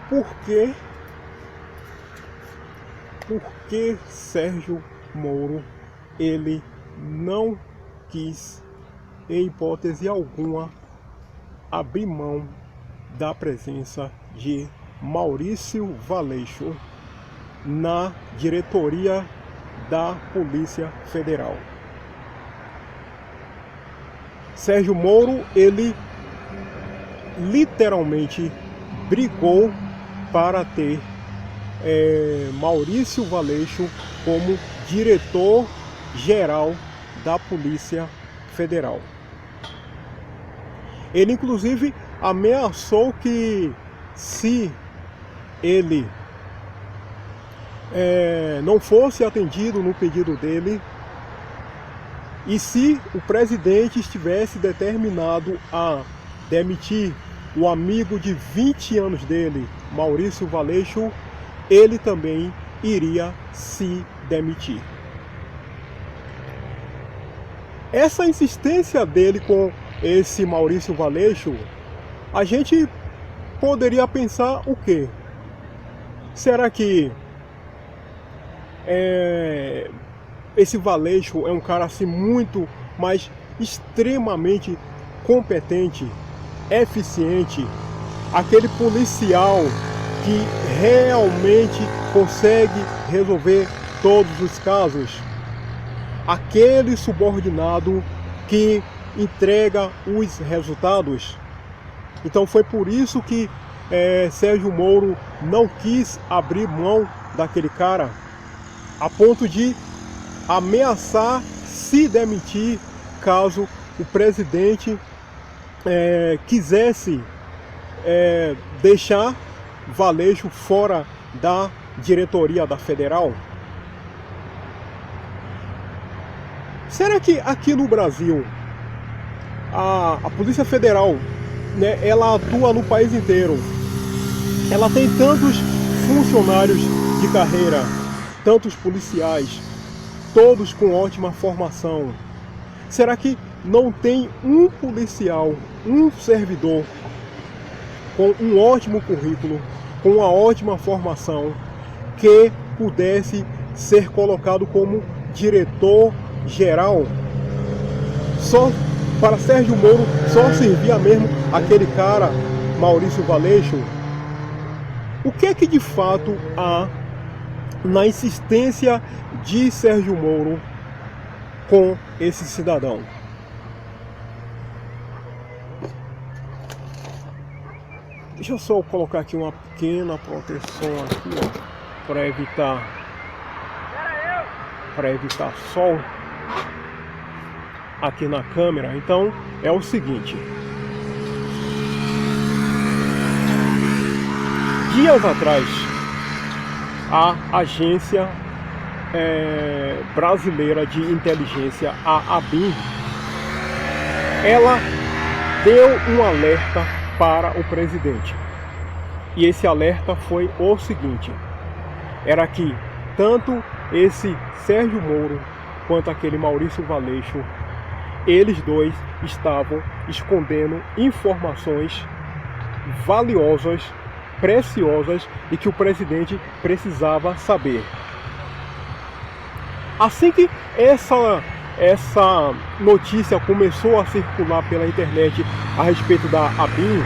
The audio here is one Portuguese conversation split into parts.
por que Sérgio Moro ele não quis, em hipótese alguma, abrir mão da presença de Maurício Valeixo na diretoria da Polícia Federal. Sérgio Moro, ele literalmente brigou para ter Maurício Valeixo como diretor-geral da Polícia Federal. Ele inclusive ameaçou que se ele não fosse atendido no pedido dele, e se o presidente estivesse determinado a demitir o amigo de 20 anos dele, Maurício Valeixo, ele também iria se demitir. Essa insistência dele com esse Maurício Valeixo, a gente poderia pensar o quê? Será que esse Valeixo é um cara assim muito, mas extremamente competente, eficiente, aquele policial que realmente consegue resolver todos os casos, aquele subordinado que entrega os resultados? Então foi por isso que Sérgio Moro não quis abrir mão daquele cara, a ponto de ameaçar se demitir caso o presidente quisesse deixar Valeixo fora da diretoria da Federal. Será que aqui no Brasil a Polícia Federal, né, ela atua no país inteiro? Ela tem tantos funcionários de carreira, tantos policiais, todos com ótima formação. Será que não tem um policial, um servidor com um ótimo currículo, com uma ótima formação, que pudesse ser colocado como diretor-geral? Só para Sérgio Moro só servia mesmo aquele cara, Maurício Valeixo? O que é que de fato há na insistência de Sérgio Moro com esse cidadão? Deixa eu só colocar aqui uma pequena proteção aqui, ó, para evitar sol aqui na câmera. Então é o seguinte: dias atrás, a agência brasileira de inteligência, a ABIN, ela deu um alerta para o presidente. E esse alerta foi o seguinte: era que tanto esse Sérgio Moro quanto aquele Maurício Valeixo, eles dois estavam escondendo informações valiosas, preciosas, e que o presidente precisava saber. Assim que essa notícia começou a circular pela internet a respeito da ABIN,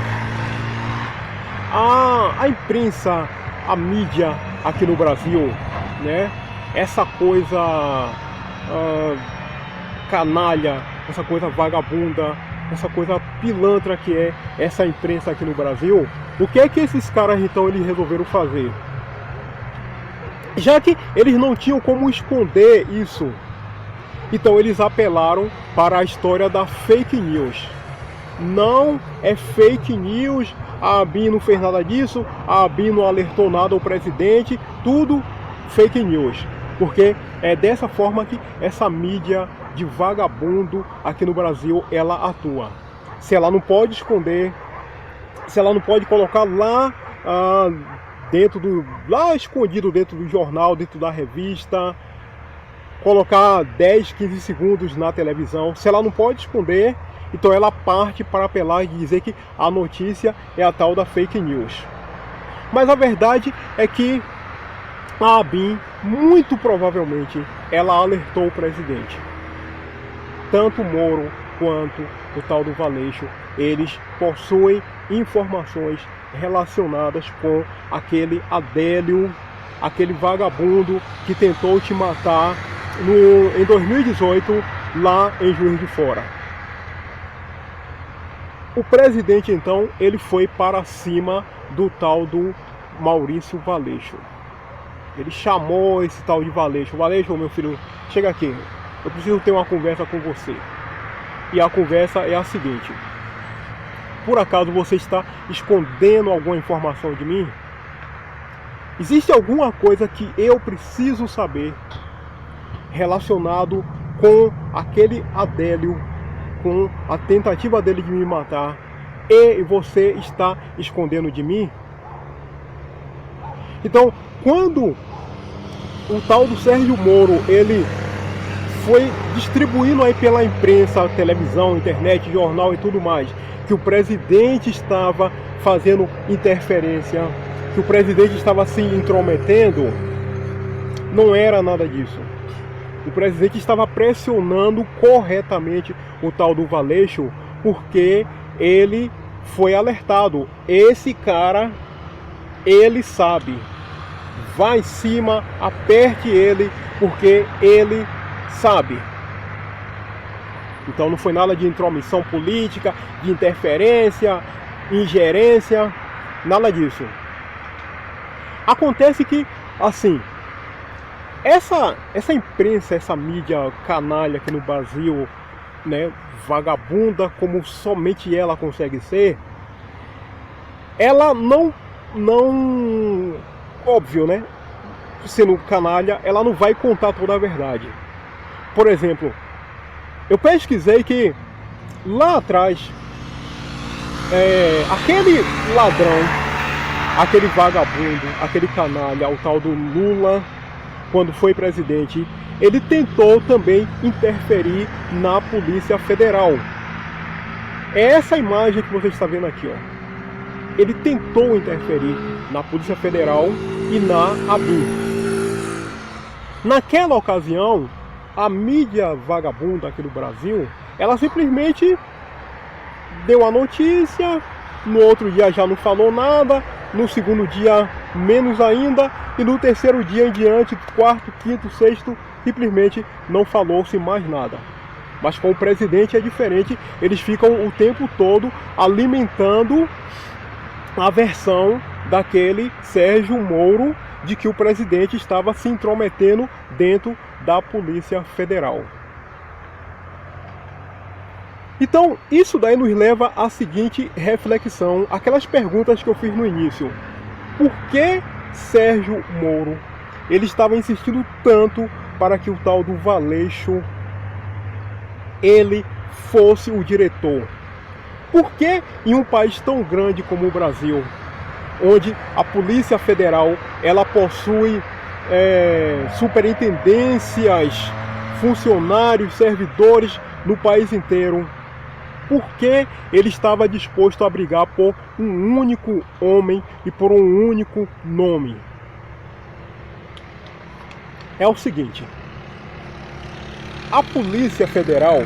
a imprensa, a mídia aqui no Brasil, né, essa coisa canalha, essa coisa vagabunda, essa coisa pilantra que é essa imprensa aqui no Brasil, o que é que esses caras então eles resolveram fazer? Já que eles não tinham como esconder isso, então eles apelaram para a história da fake news. Não é fake news, a ABIN não fez nada disso, a ABIN não alertou nada ao presidente, tudo fake news. Porque é dessa forma que essa mídia de vagabundo aqui no Brasil ela atua. Se ela não pode esconder, se ela não pode colocar lá lá escondido dentro do jornal, dentro da revista, colocar 10, 15 segundos na televisão, se ela não pode esconder, então ela parte para apelar e dizer que a notícia é a tal da fake news. Mas a verdade é que a ABIN, muito provavelmente, ela alertou o presidente. Tanto Moro quanto o tal do Valeixo, eles possuem informações relacionadas com aquele Adélio, aquele vagabundo que tentou te matar em 2018, lá em Juiz de Fora. O presidente, então, ele foi para cima do tal do Maurício Valeixo. Ele chamou esse tal de Valeixo. Valeixo, meu filho, chega aqui. Eu preciso ter uma conversa com você. E a conversa é a seguinte: por acaso você está escondendo alguma informação de mim? Existe alguma coisa que eu preciso saber relacionado com aquele Adélio, com a tentativa dele de me matar, e você está escondendo de mim? Então, quando o tal do Sérgio Moro, ele foi distribuindo aí pela imprensa, televisão, internet, jornal e tudo mais, que o presidente estava fazendo interferência, que o presidente estava se intrometendo, não era nada disso. O presidente estava pressionando corretamente o tal do Valeixo, porque ele foi alertado. Esse cara, ele sabe. Vá em cima, aperte ele, porque ele sabe. Então não foi nada de intromissão política, de interferência, ingerência, nada disso. Acontece que, assim, essa imprensa, essa mídia canalha aqui no Brasil, né, vagabunda como somente ela consegue ser, ela não, óbvio, né, sendo canalha, ela não vai contar toda a verdade. Por exemplo, eu pesquisei que lá atrás, aquele ladrão, aquele vagabundo, aquele canalha, o tal do Lula, quando foi presidente, ele tentou também interferir na Polícia Federal. É essa imagem que você está vendo aqui, ó. Ele tentou interferir na Polícia Federal e na ABIN. Naquela ocasião, a mídia vagabunda aqui do Brasil, ela simplesmente deu a notícia, no outro dia já não falou nada, no segundo dia menos ainda, e no terceiro dia em diante, quarto, quinto, sexto, simplesmente não falou-se mais nada. Mas com o presidente é diferente, eles ficam o tempo todo alimentando a versão daquele Sérgio Moro de que o presidente estava se intrometendo dentro da Polícia Federal. Então, isso daí nos leva à seguinte reflexão, aquelas perguntas que eu fiz no início. Por que Sérgio Moro, ele estava insistindo tanto para que o tal do Valeixo, ele fosse o diretor? Por que em um país tão grande como o Brasil, onde a Polícia Federal, ela possui superintendências, funcionários, servidores no país inteiro, por que ele estava disposto a brigar por um único homem e por um único nome? É o seguinte: a Polícia Federal,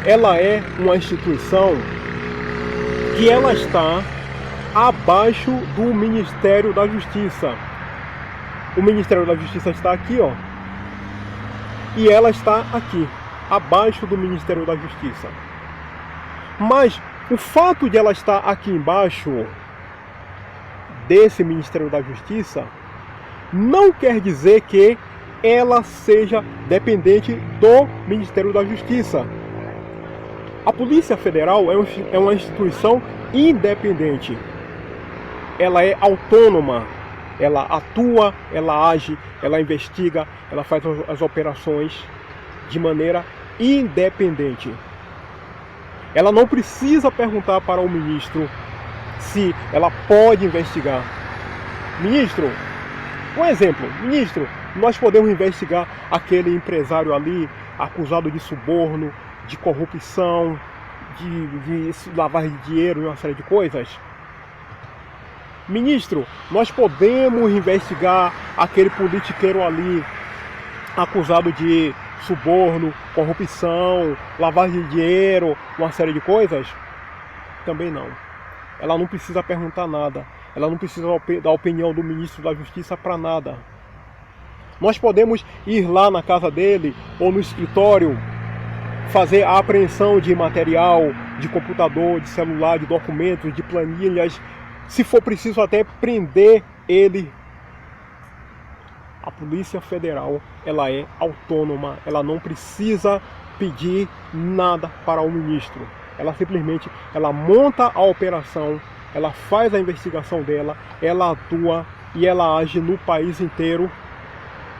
ela é uma instituição que ela está abaixo do Ministério da Justiça. O Ministério da Justiça está aqui, ó, e ela está aqui, abaixo do Ministério da Justiça. Mas o fato de ela estar aqui embaixo desse Ministério da Justiça não quer dizer que ela seja dependente do Ministério da Justiça. A Polícia Federal é uma instituição independente. Ela é autônoma. Ela atua, ela age, ela investiga, ela faz as operações de maneira independente. Ela não precisa perguntar para o ministro se ela pode investigar. Ministro, um exemplo, ministro, nós podemos investigar aquele empresário ali acusado de suborno, de corrupção, de lavagem de dinheiro e uma série de coisas? ministro, nós podemos investigar aquele politiqueiro ali acusado de suborno, corrupção, lavagem de dinheiro, uma série de coisas? Também não. Ela não precisa perguntar nada. Ela não precisa da opinião do ministro da Justiça para nada. Nós podemos ir lá na casa dele ou no escritório, fazer a apreensão de material, de computador, de celular, de documentos, de planilhas, se for preciso até prender ele. A Polícia Federal, ela é autônoma, ela não precisa pedir nada para o ministro. Ela simplesmente, ela monta a operação, ela faz a investigação dela, ela atua e ela age no país inteiro.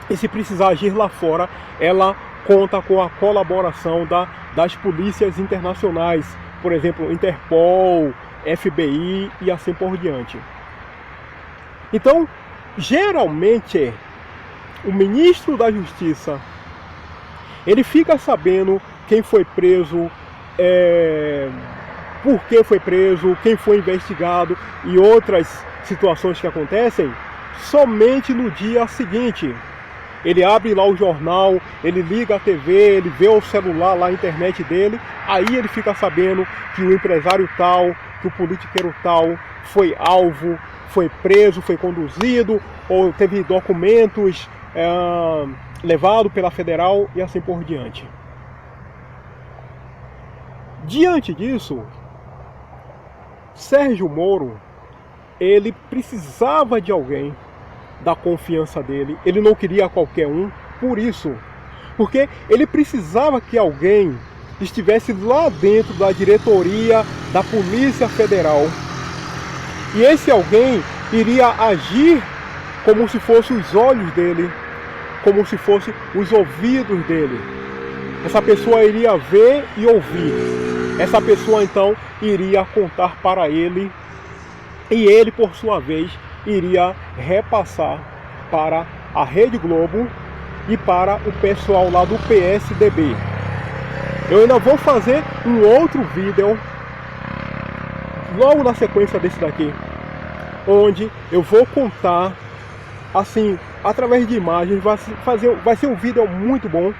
E se precisar agir lá fora, ela conta com a colaboração das polícias internacionais, por exemplo, Interpol, FBI e assim por diante. Então, geralmente, o ministro da Justiça, ele fica sabendo quem foi preso, por que foi preso, quem foi investigado e outras situações que acontecem somente no dia seguinte. Ele abre lá o jornal, ele liga a TV, ele vê o celular lá, a internet dele, aí ele fica sabendo que o empresário tal, que o politiqueiro tal foi alvo, foi preso, foi conduzido, ou teve documentos levado pela federal e assim por diante. Diante disso, Sérgio Moro, ele precisava de alguém da confiança dele, ele não queria qualquer um, por isso, porque ele precisava que alguém estivesse lá dentro da diretoria da Polícia Federal, e esse alguém iria agir como se fossem os olhos dele, como se fossem os ouvidos dele. Essa pessoa iria ver e ouvir, essa pessoa então iria contar para ele, e ele por sua vez iria repassar para a Rede Globo e para o pessoal lá do PSDB. Eu ainda vou fazer um outro vídeo logo na sequência desse daqui, onde eu vou contar, assim, através de imagens, vai ser um vídeo muito bom,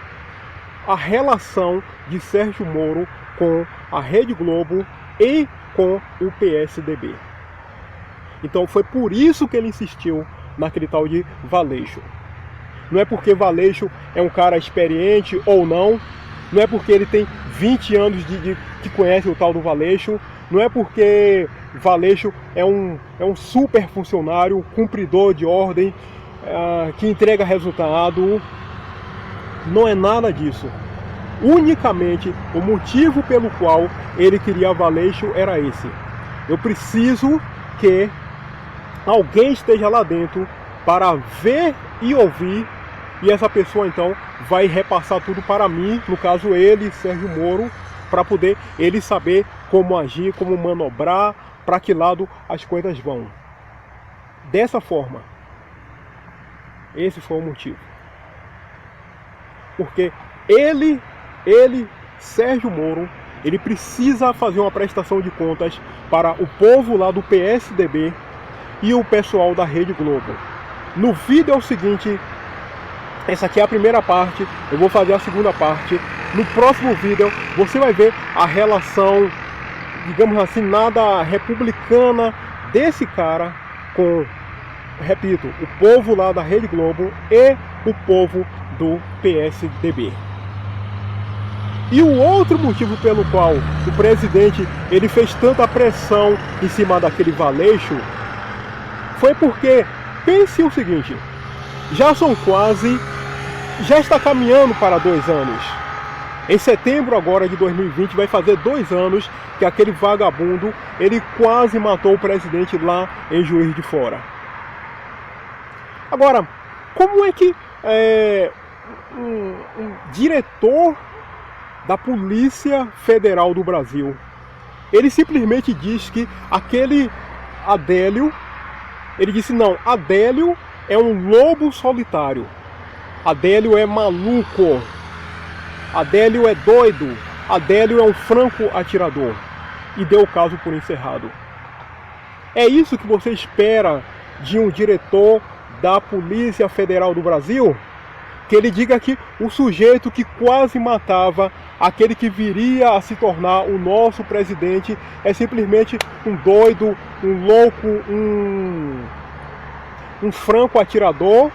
a relação de Sérgio Moro com a Rede Globo e com o PSDB. Então foi por isso que ele insistiu naquele tal de Valeixo. Não é porque Valeixo é um cara experiente ou não, não é porque ele tem 20 anos que conhece o tal do Valeixo, não é porque Valeixo é um super funcionário, cumpridor de ordem, que entrega resultado. Não é nada disso. Unicamente o motivo pelo qual ele queria Valeixo era esse. Eu preciso que alguém esteja lá dentro para ver e ouvir, e essa pessoa então vai repassar tudo para mim, no caso ele, Sérgio Moro, para poder ele saber como agir, como manobrar, para que lado as coisas vão. Dessa forma. Esse foi o motivo. Porque ele, Sérgio Moro, ele precisa fazer uma prestação de contas para o povo lá do PSDB e o pessoal da Rede Globo. No vídeo é o seguinte, essa aqui é a primeira parte, eu vou fazer a segunda parte. No próximo vídeo você vai ver a relação, digamos assim, nada republicana desse cara com, repito, o povo lá da Rede Globo e o povo do PSDB. E o outro motivo pelo qual o presidente ele fez tanta pressão em cima daquele Valeixo foi porque, pense o seguinte, já está caminhando para 2 anos. Em setembro agora de 2020 vai fazer 2 anos que aquele vagabundo, ele quase matou o presidente lá em Juiz de Fora. Agora, como é que um diretor da Polícia Federal do Brasil, ele simplesmente diz que aquele Adélio, ele disse não, Adélio é um lobo solitário, Adélio é maluco, Adélio é doido, Adélio é um franco atirador, e deu o caso por encerrado. É isso que você espera de um diretor da Polícia Federal do Brasil? Que ele diga que o sujeito que quase matava aquele que viria a se tornar o nosso presidente é simplesmente um doido, um louco, um franco atirador,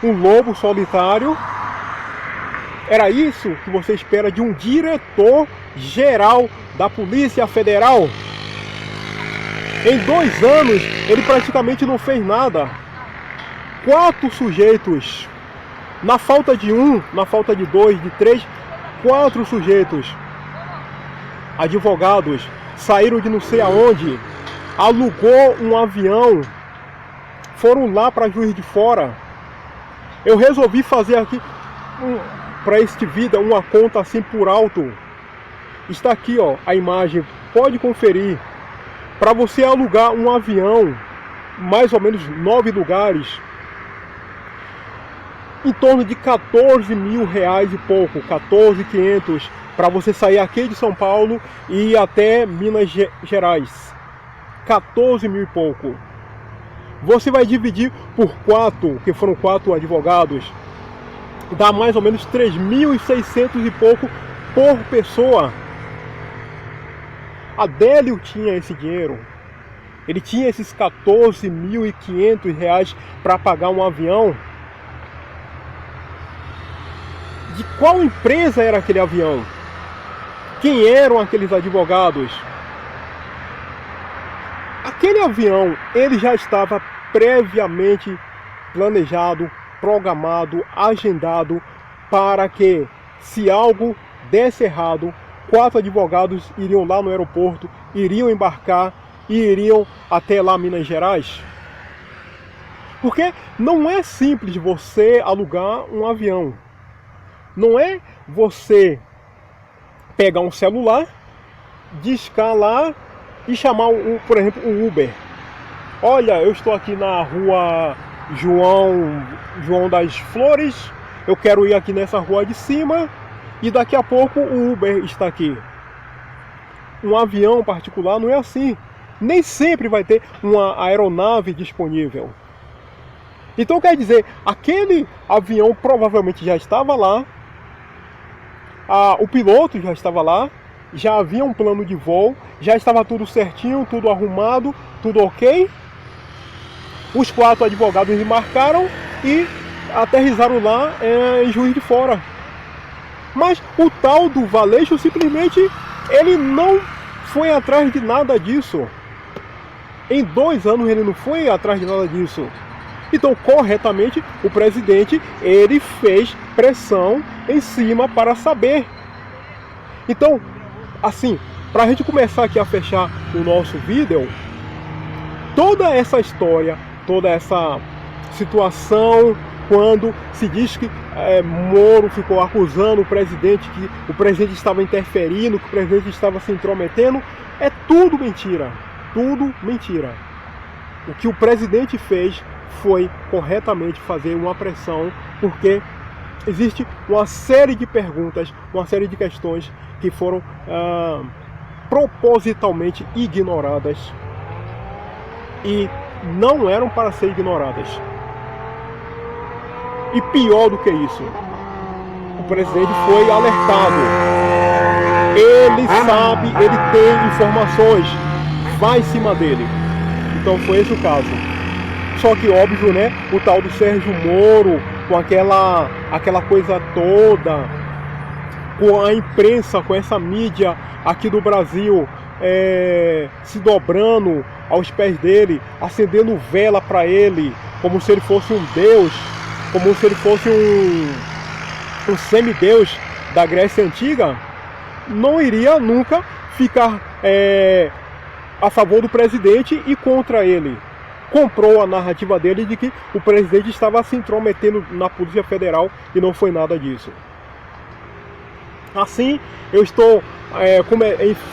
um lobo solitário? Era isso que você espera de um diretor geral da Polícia Federal? Em 2 anos, ele praticamente não fez nada. 4 sujeitos, na falta de 1, na falta de 2, de 3, 4 sujeitos, advogados, saíram de não sei aonde, alugou um avião, foram lá para Juiz de Fora. Eu resolvi fazer aqui, para este vídeo, uma conta assim por alto. Está aqui, ó, a imagem, pode conferir. Para você alugar um avião, mais ou menos 9 lugares, em torno de 14 mil reais e pouco, 14.500, para você sair aqui de São Paulo e ir até Minas Gerais. 14 mil e pouco. Você vai dividir por 4, que foram 4 advogados, dá mais ou menos 3.600 e pouco por pessoa. Adélio tinha esse dinheiro. Ele tinha esses 14.500 reais para pagar um avião. De qual empresa era aquele avião? Quem eram aqueles advogados? Aquele avião, ele já estava previamente planejado, programado, agendado para que, se algo desse errado, 4 advogados iriam lá no aeroporto, iriam embarcar e iriam até lá Minas Gerais. Porque não é simples você alugar um avião. Não é você pegar um celular, discar lá e chamar, por exemplo, o Uber. Olha, eu estou aqui na rua João das Flores, eu quero ir aqui nessa rua de cima e daqui a pouco o Uber está aqui. Um avião particular não é assim. Nem sempre vai ter uma aeronave disponível. Então quer dizer, aquele avião provavelmente já estava lá, o piloto já estava lá, já havia um plano de voo, já estava tudo certinho, tudo arrumado, tudo ok. Os 4 advogados embarcaram e aterrissaram lá em Juiz de Fora. Mas o tal do Valeixo simplesmente ele não foi atrás de nada disso. Em 2 anos ele não foi atrás de nada disso. Então, corretamente, o presidente ele fez pressão em cima para saber. Então, assim, para a gente começar aqui a fechar o nosso vídeo, toda essa história, toda essa situação, quando se diz que Moro ficou acusando o presidente, que o presidente estava interferindo, que o presidente estava se intrometendo, é tudo mentira. Tudo mentira. O que o presidente fez foi corretamente fazer uma pressão, porque existe uma série de perguntas, uma série de questões que foram propositalmente ignoradas e não eram para ser ignoradas. E pior do que isso, o presidente foi alertado. Ele sabe, ele tem informações, vai em cima dele. Então foi esse o caso. Só que óbvio, né, o tal do Sérgio Moro, com aquela coisa toda, com a imprensa, com essa mídia aqui do Brasil se dobrando aos pés dele, acendendo vela para ele, como se ele fosse um deus, como se ele fosse um semideus da Grécia Antiga, não iria nunca ficar a favor do presidente e contra ele. Comprou a narrativa dele de que o presidente estava se intrometendo na Polícia Federal e não foi nada disso. Assim, eu estou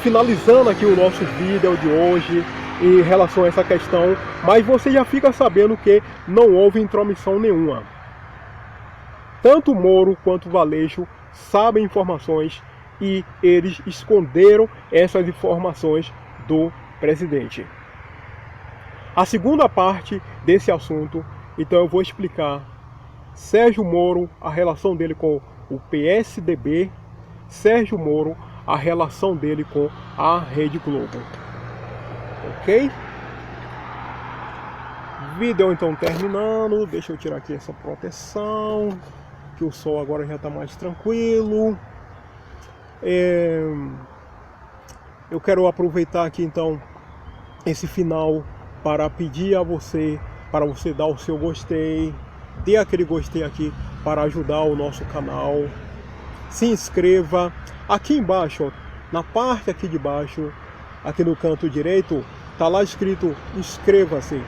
finalizando aqui o nosso vídeo de hoje em relação a essa questão, mas você já fica sabendo que não houve intromissão nenhuma. Tanto Moro quanto Valeixo sabem informações e eles esconderam essas informações do presidente. a segunda parte desse assunto. Então eu vou explicar Sérgio Moro, a relação dele com o PSDB, Sérgio Moro, a relação dele com a Rede Globo. Ok? Vídeo então terminando. Deixa eu tirar aqui essa proteção, que o sol agora já está mais tranquilo. Eu quero aproveitar aqui então esse final para pedir a você, para você dar o seu gostei, dê aquele gostei aqui para ajudar o nosso canal. Se inscreva aqui embaixo, ó, na parte aqui de baixo, aqui no canto direito, tá lá escrito inscreva-se.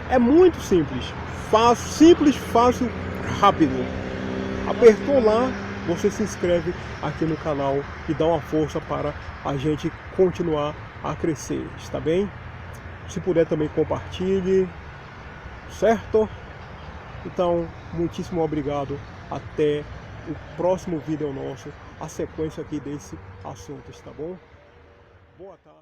É muito simples, fácil, rápido. Apertou lá, você se inscreve aqui no canal e dá uma força para a gente continuar a crescer, está bem? Se puder também compartilhe, certo? Então, muitíssimo obrigado. Até o próximo vídeo nosso, a sequência aqui desse assunto, tá bom? Boa tarde.